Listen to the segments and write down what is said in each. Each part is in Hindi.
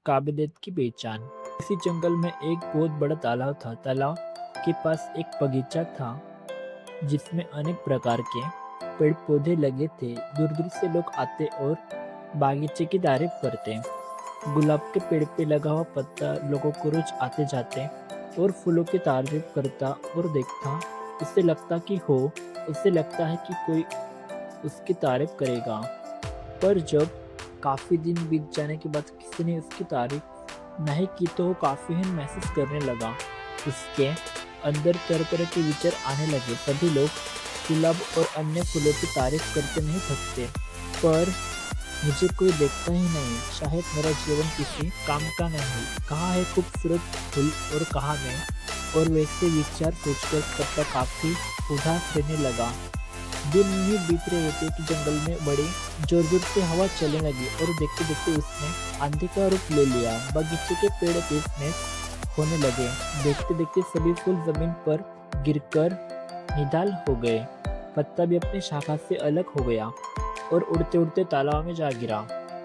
काबिलियत की पहचान। इसी जंगल में एक बहुत बड़ा तालाब था। तालाब के पास एक बगीचा था जिसमें अनेक प्रकार के पेड़ पौधे लगे थे। दूर दूर से लोग आते और बागीचे की तारीफ करते। गुलाब के पेड़ पे लगा हुआ पत्ता लोगों को रोज आते जाते और फूलों की तारीफ करता और देखता। उससे लगता है कि कोई उसकी तारीफ करेगा। पर जब काफी दिन बीत जाने के बाद किसी ने उसकी तारीफ नहीं की तो वो काफी हीन महसूस करने लगा। उसके अंदर तरह तरह के विचार आने लगे। सभी लोग गुलाब और अन्य फूलों की तारीफ करते नहीं थकते, पर मुझे कोई देखता ही नहीं। शायद मेरा जीवन किसी काम का नहीं। कहाँ है खूबसूरत फूल और कहाँ मैं। और वैसे विचार सोचकर पत्ता काफी उदास रहने लगा। दिन यूं बीत रहे थे कि जंगल में बड़ी जोर जोर से हवा चलने लगी और देखते देखते उसने आंधी का रूप ले लिया। बगीचे के पेड़ तेज होने लगे। देखते देखते सभी फूल जमीन पर गिरकर निढाल हो गए। पत्ता भी अपनी शाखा से अलग हो गया और उड़ते उड़ते तालाब में जा गिरा।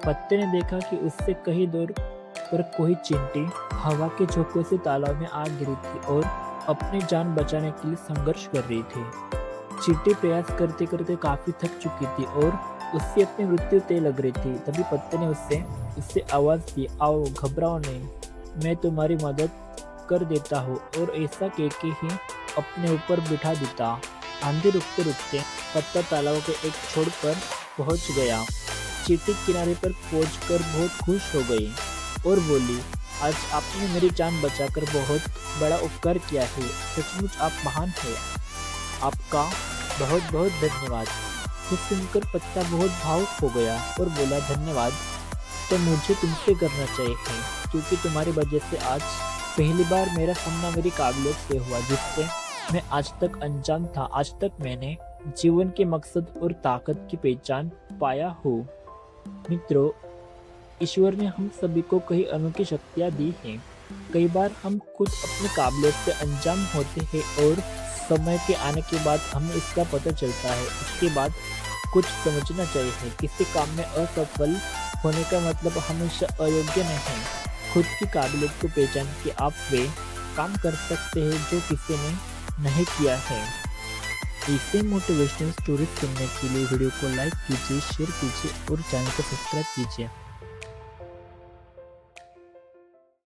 पत्ते ने देखा कि उससे कहीं दूर पर कोई चींटी हवा के झोंकों से तालाब में आ गिरी थी और अपनी जान बचाने के लिए संघर्ष कर रही थी। चींटी प्रयास करते करते काफी थक चुकी थी और उससे अपनी मृत्यु तय लग रही थी। तभी पत्ते ने उससे आवाज दी, आओ घबराओ नहीं, मैं तुम्हारी मदद कर देता हूँ। और ऐसा कह के ही अपने ऊपर बिठा देता। आंधी रुकते रुकते पत्ता तालाब के एक छोर पर पहुंच गया। चींटी किनारे पर पहुंचकर बहुत खुश हो गई और बोली, आज आपने मेरी जान बचाकर बहुत बड़ा उपकार किया है। सचमुच आप महान हैं। आपका बहुत बहुत धन्यवाद। कुछ सुनकर पत्ता बहुत भावुक हो गया और बोला, धन्यवाद तो मुझे तुमसे करना चाहिए क्योंकि तुम्हारी वजह से आज पहली बार मेरा सामना मेरी काबिलियत से हुआ जिससे मैं आज तक अनजान था। आज तक मैंने जीवन के मकसद और ताकत की पहचान पाया हूँ। मित्रों, ईश्वर ने हम सभी को कई अनोखी शक्तियाँ दी हैं। कई बार हम खुद अपनी काबिलियत से अनजान होते हैं और समय के आने के बाद हमें इसका पता चलता है। इसके बाद कुछ समझना चाहिए। किसी काम में असफल होने का मतलब हमेशा अयोग्य नहीं। खुद की काबिलियत को पहचान के आप वे काम कर सकते हैं जो किसी ने नहीं किया है। ऐसे मोटिवेशनल स्टोरीज सुनने के लिए वीडियो को लाइक कीजिए, शेयर कीजिए और चैनल को सब्सक्राइब कीजिए।